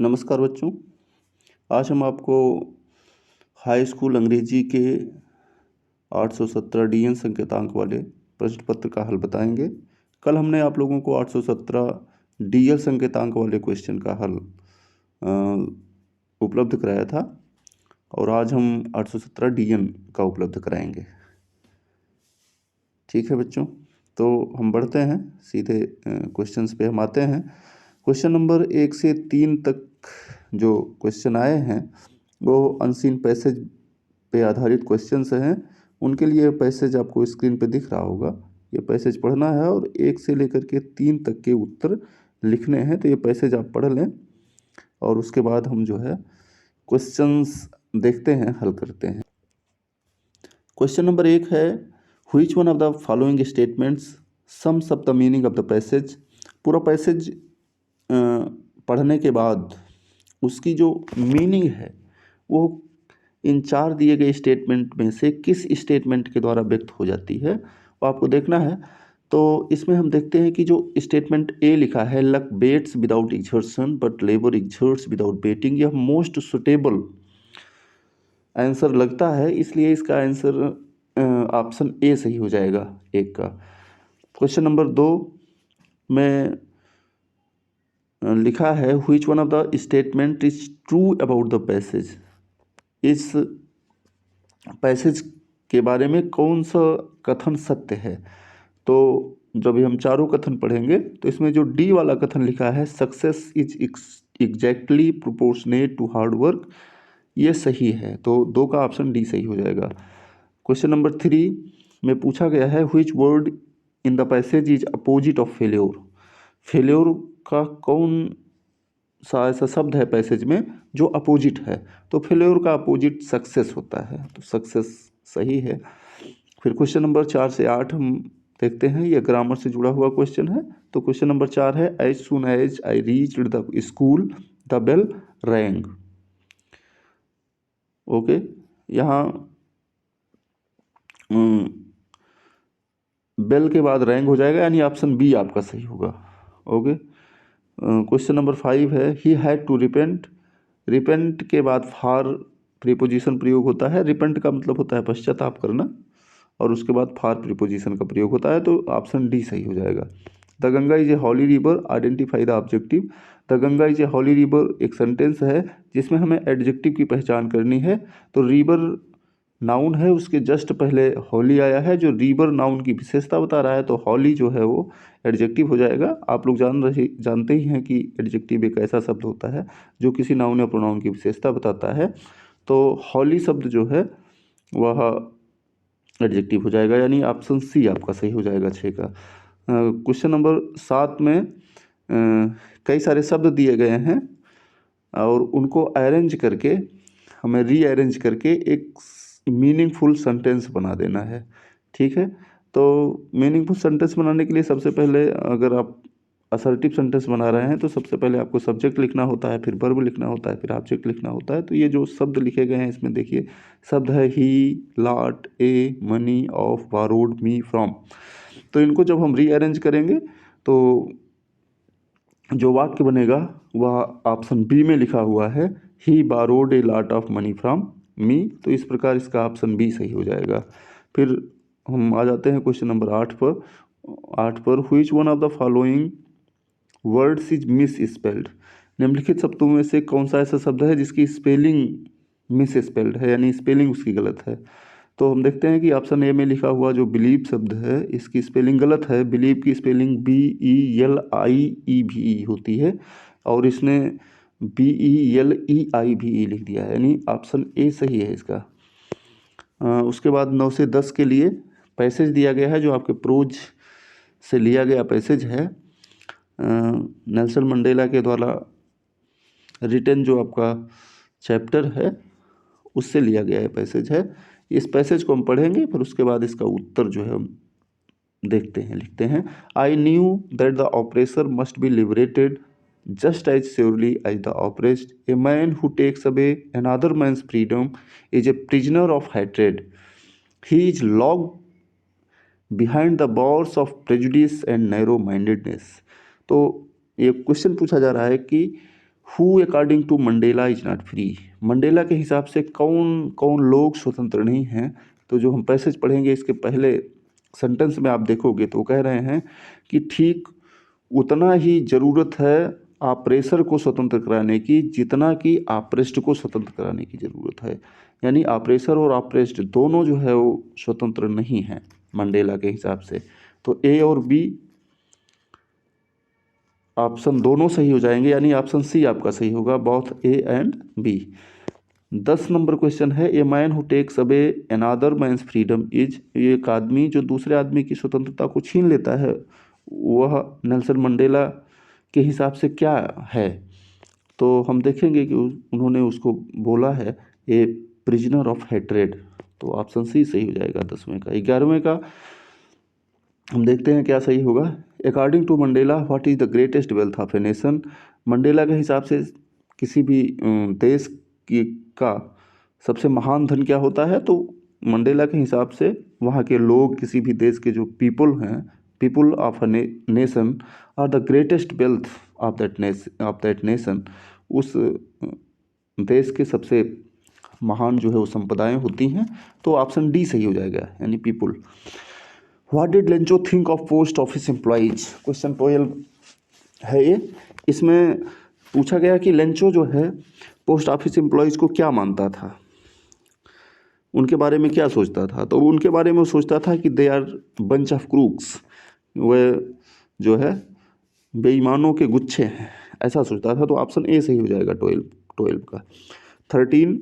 नमस्कार बच्चों। आज हम आपको हाई स्कूल अंग्रेजी के 817 डीएन संकेतांक वाले प्रश्न पत्र का हल बताएंगे। कल हमने आप लोगों को 817 डीएल संकेतांक वाले क्वेश्चन का हल उपलब्ध कराया था और आज हम 817 डीएन का उपलब्ध कराएंगे। ठीक है बच्चों, तो हम बढ़ते हैं सीधे क्वेश्चंस पे हम आते हैं। क्वेश्चन नंबर 1 से 3 तक जो क्वेश्चन आए हैं वो अनसीन पैसेज पे आधारित क्वेश्चंस हैं। उनके लिए पैसेज आपको स्क्रीन पे दिख रहा होगा। ये पैसेज पढ़ना है और 1 से लेकर के 3 तक के उत्तर लिखने हैं। तो ये पैसेज आप पढ़ लें और उसके बाद हम जो है क्वेश्चंस देखते हैं, हल करते हैं। क्वेश्चन नंबर 1 है, which one of the following statements sums up the meaning of the passage. पूरा पैसेज पढ़ने के बाद उसकी जो मीनिंग है वो इन 4 दिए गए स्टेटमेंट में से किस स्टेटमेंट के द्वारा व्यक्त हो जाती है वो आपको देखना है। तो इसमें हम देखते हैं कि जो स्टेटमेंट ए लिखा है, luck bets without exertion but labour exerts without betting, यह मोस्ट सुटेबल आंसर लगता है, इसलिए इसका आंसर ऑप्शन ए सही हो जाएगा एक का। क्वेश्चन नंबर 2 में लिखा है, which one of the statement is true about the passage. इस पैसेज के बारे में कौन सा कथन सत्य है। तो जब हम चारों कथन पढ़ेंगे तो इसमें जो डी वाला कथन लिखा है, success is exactly proportionate to hard work, ये सही है। तो 2 का ऑप्शन डी सही हो जाएगा। क्वेश्चन नंबर 3 में पूछा गया है, which word in the passage is opposite of failure. Failure का कौन सा ऐसा शब्द है पैसेज में जो अपोजिट है। तो फेल्योर का अपोजिट सक्सेस होता है, तो सक्सेस सही है। फिर क्वेश्चन नंबर 4 से 8 हम देखते हैं, यह ग्रामर से जुड़ा हुआ क्वेश्चन है। तो क्वेश्चन नंबर 4 है, as soon as I reached the school the bell rang. Okay, यहाँ बेल के बाद रैंग हो जाएगा, यानी ऑप्शन बी आपका सही होगा। ओके, क्वेश्चन नंबर 5 है, he had to repent. Repent के बाद फार प्रीपोजिशन प्रयोग होता है। रिपेंट का मतलब होता है पश्चाताप करना और उसके बाद फार प्रीपोजिशन का प्रयोग होता है, तो ऑप्शन डी सही हो जाएगा। The Ganga is a holy river, identify the objective. The Ganga is a holy river एक सेंटेंस है जिसमें हमें एडजेक्टिव की पहचान करनी है। तो रिवर नाउन है, उसके जस्ट पहले हॉली आया है जो रिवर नाउन की विशेषता बता रहा है, तो हॉली जो है वो एडजेक्टिव हो जाएगा। आप लोग जानते ही हैं कि एडजेक्टिव एक ऐसा शब्द होता है जो किसी नाउन या प्रोनाउन की विशेषता बताता है। तो हॉली शब्द जो है वह एडजेक्टिव हो जाएगा, यानी ऑप्शन सी आपका सही हो जाएगा 6 का। क्वेश्चन नंबर 7 में कई सारे शब्द दिए गए हैं और उनको अरेंज करके हमें रीअरेंज करके एक मीनिंगफुल सेंटेंस बना देना है। ठीक है, तो मीनिंगफुल सेंटेंस बनाने के लिए सबसे पहले अगर आप असर्टिव सेंटेंस बना रहे हैं तो सबसे पहले आपको सब्जेक्ट लिखना होता है, फिर वर्ब लिखना होता है, फिर ऑब्जेक्ट लिखना होता है। तो ये जो शब्द लिखे गए हैं इसमें देखिए शब्द है he, lot, a, money, of, borrowed, me, from. तो इनको जब हम रीअरेंज करेंगे तो जो वाक्य बनेगा वह ऑप्शन बी में लिखा हुआ है, he borrowed a lot of money from me. तो इस प्रकार इसका ऑप्शन बी सही हो जाएगा। फिर हम आ जाते हैं क्वेश्चन नंबर 8 पर which one of the following words is miss spelled. निम्नलिखित शब्दों में से कौन सा ऐसा शब्द है जिसकी स्पेलिंग मिस स्पेल्ड है, यानी स्पेलिंग उसकी गलत है। तो हम देखते हैं कि ऑप्शन ए में लिखा हुआ जो बिलीव शब्द है इसकी स्पेलिंग गलत है। बिलीव की स्पेलिंग BELIEVE होती है और इसने BELEIVE लिख दिया है, यानी ऑप्शन ए सही है इसका। उसके बाद 9 से 10 के लिए पैसेज दिया गया है जो आपके प्रोज से लिया गया पैसेज है। नेल्सन मंडेला के द्वारा रिटन जो आपका चैप्टर है उससे लिया गया है पैसेज है। इस पैसेज को हम पढ़ेंगे, फिर उसके बाद इसका उत्तर जो है हम देखते हैं, लिखते हैं। I knew that the oppressor must be liberated just as surely as the oppressed. A man who takes away another man's freedom is a prisoner of hatred. He is locked behind the bars of prejudice and narrow mindedness. तो ये question पूछा जा रहा है कि who according to Mandela is not free. Mandela के हिसाब से कौन कौन लोग स्वतंत्र नहीं हैं। तो जो हम पैसेज पढ़ेंगे इसके पहले सेंटेंस में आप देखोगे तो कह रहे हैं कि ठीक उतना ही ज़रूरत है ऑपरेसर को स्वतंत्र कराने की जितना कि ऑपरेस्ड को स्वतंत्र कराने की ज़रूरत है। यानी ऑपरेसर और ऑपरेस्ड दोनों जो है वो स्वतंत्र नहीं हैं मंडेला के हिसाब से। तो ए और बी ऑप्शन दोनों सही हो जाएंगे, यानी ऑप्शन सी आपका सही होगा, both A and B. 10 number question है, a man who takes away another man's freedom is. एक आदमी जो दूसरे आदमी की स्वतंत्रता को छीन लेता है वह नेल्सन मंडेला के हिसाब से क्या है। तो हम देखेंगे कि उन्होंने उसको बोला है ए प्रिजनर ऑफ हेट्रेड। तो ऑप्शन सी सही हो जाएगा 10वें का। 11वें का हम देखते हैं क्या सही होगा। According to Mandela what is the greatest wealth of a nation. Mandela के हिसाब से किसी भी देश की का सबसे महान धन क्या होता है। तो मंडेला के हिसाब से वहाँ के लोग, किसी भी देश के जो पीपल हैं, people of a nation are the greatest wealth of that nation. उस देश के सबसे महान जो है वो संपदाएं होती हैं। तो ऑप्शन डी सही हो जाएगा, यानी people. What did Lencho think of post office employees. Question 12 है ये। इसमें पूछा गया कि लेंचो जो है पोस्ट ऑफिस एम्प्लॉइज को क्या मानता था, उनके बारे में क्या सोचता था। तो उनके बारे में वो सोचता था कि they are bunch of crooks, वह जो है बेईमानों के गुच्छे हैं, ऐसा सोचता था। तो ऑप्शन ए सही हो जाएगा 12 का। 13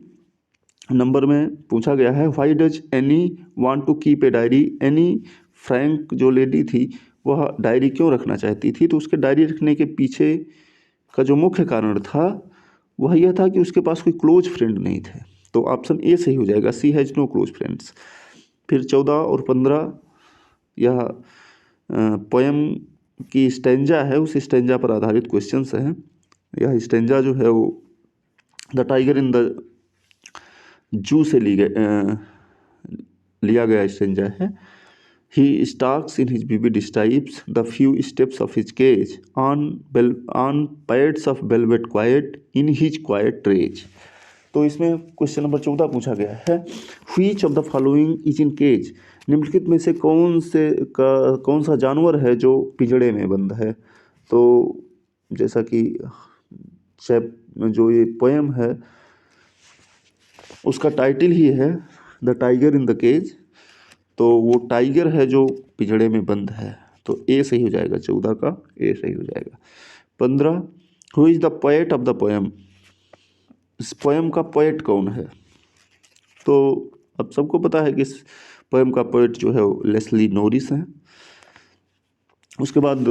नंबर में पूछा गया है, why does Anne want to keep a diary. Anne Frank जो लेडी थी वह डायरी क्यों रखना चाहती थी। तो उसके डायरी रखने के पीछे का जो मुख्य कारण था वह यह था कि उसके पास कोई क्लोज फ्रेंड नहीं थे। तो ऑप्शन ए सही हो जाएगा, सी हैज़ नो क्लोज फ्रेंड्स। फिर 14 और 15 यह पोएम की स्टेंजा है, उस स्टेंजा पर आधारित क्वेश्चंस हैं। यह स्टेंजा जो है वो the tiger in the zoo से लिया गया स्टेंजा है। He stalks in his vivid stripes the few steps of his cage on pads of velvet quiet in his quiet rage। तो इसमें क्वेश्चन नंबर 14 पूछा गया है, Which of the following is in cage। निम्नलिखित में से कौन सा जानवर है जो पिंजड़े में बंद है। तो जैसा कि जो ये पोएम है उसका टाइटल ही है the tiger in the cage. तो वो टाइगर है जो पिंजड़े में बंद है। तो ए सही हो जाएगा, 14 का ए सही हो जाएगा। 15 who is the poet of the poem. इस पोएम का पोएट कौन है। तो अब सबको पता है कि इस पोएम का पोएट जो है वो लेस्ली नॉरिस हैं। उसके बाद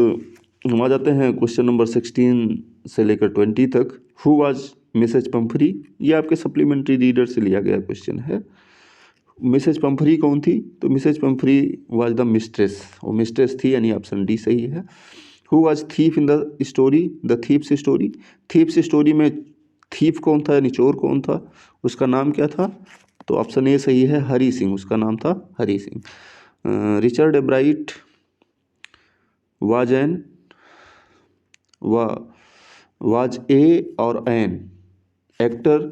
हम आ जाते हैं क्वेश्चन नंबर 16 से लेकर 20 तक। Who was Mrs Pumphrey. ये आपके सप्लीमेंट्री रीडर से लिया गया क्वेश्चन है। मिसेज पंफरी कौन थी। तो मिसेज पंफरी वाज द मिस्ट्रेस, वो मिस्ट्रेस थी, यानी ऑप्शन डी सही है। Who was thief in the story. The thieves story. Thieves story में थीफ कौन था, यानी चोर कौन था, उसका नाम क्या था। तो ऑप्शन ए सही है, हरी सिंह, उसका नाम था Hari Singh. Richard Ebright was an was a और एन एक्टर,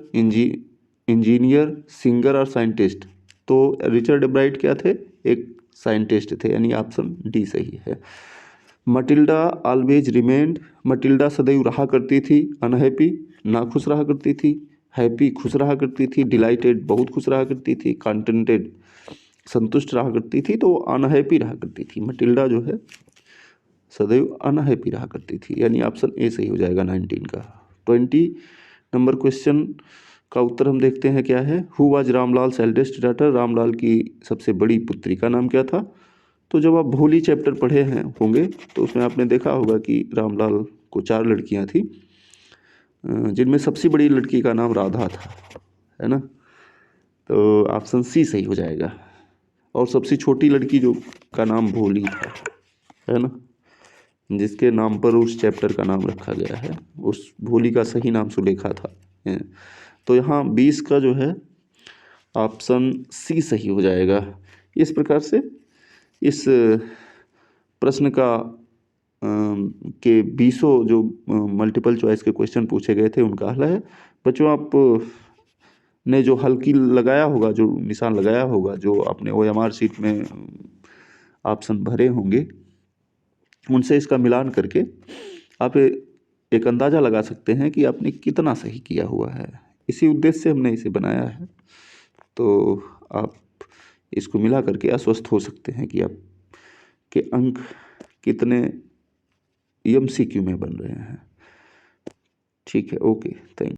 इंजीनियर, सिंगर और साइंटिस्ट। तो रिचर्ड एब्राइट क्या थे, एक साइंटिस्ट थे, यानी ऑप्शन डी सही है। Matilda always remained. मटिल्डा सदैव रहा करती थी। अनहैप्पी नाखुश रहा करती थी। हैप्पी खुश रहा करती थी। डिलाइटेड बहुत खुश रहा करती थी। कंटेंटेड संतुष्ट रहा करती थी। तो अनहैप्पी रहा करती थी। मटिल्डा जो है सदैव अनहैप्पी रहा करती थी, यानी ऑप्शन ए सही हो जाएगा 19 का। 20 नंबर क्वेश्चन का उत्तर हम देखते हैं क्या है। Who was Ramlal eldest daughter. Ramlal की सबसे बड़ी पुत्री का नाम क्या था। तो जब आप भोली चैप्टर पढ़े होंगे तो उसमें आपने देखा होगा कि रामलाल को 4 लड़कियां थी, जिनमें सबसे बड़ी लड़की का नाम राधा था, है ना। तो ऑप्शन सी सही हो जाएगा। और सबसे छोटी लड़की जो का नाम भोली था, है ना, जिसके नाम पर उस चैप्टर का नाम रखा गया है। उस भोली का सही नाम सुलेखा था। तो यहाँ 20 का जो है ऑप्शन सी सही हो जाएगा। इस प्रकार से इस प्रश्न का के 20 जो मल्टीपल चॉइस के क्वेश्चन पूछे गए थे उनका हल है। बच्चों आप ने जो हल की लगाया होगा, जो निशान लगाया होगा, जो आपने OMR शीट में ऑप्शन भरे होंगे, उनसे इसका मिलान करके आप एक अंदाज़ा लगा सकते हैं कि आपने कितना सही किया हुआ है। इसी उद्देश्य से हमने इसे बनाया है। तो आप इसको मिला करके आश्वस्त हो सकते हैं कि आप के अंक कितने MCQ में बन रहे हैं। ठीक है, ओके, थैंक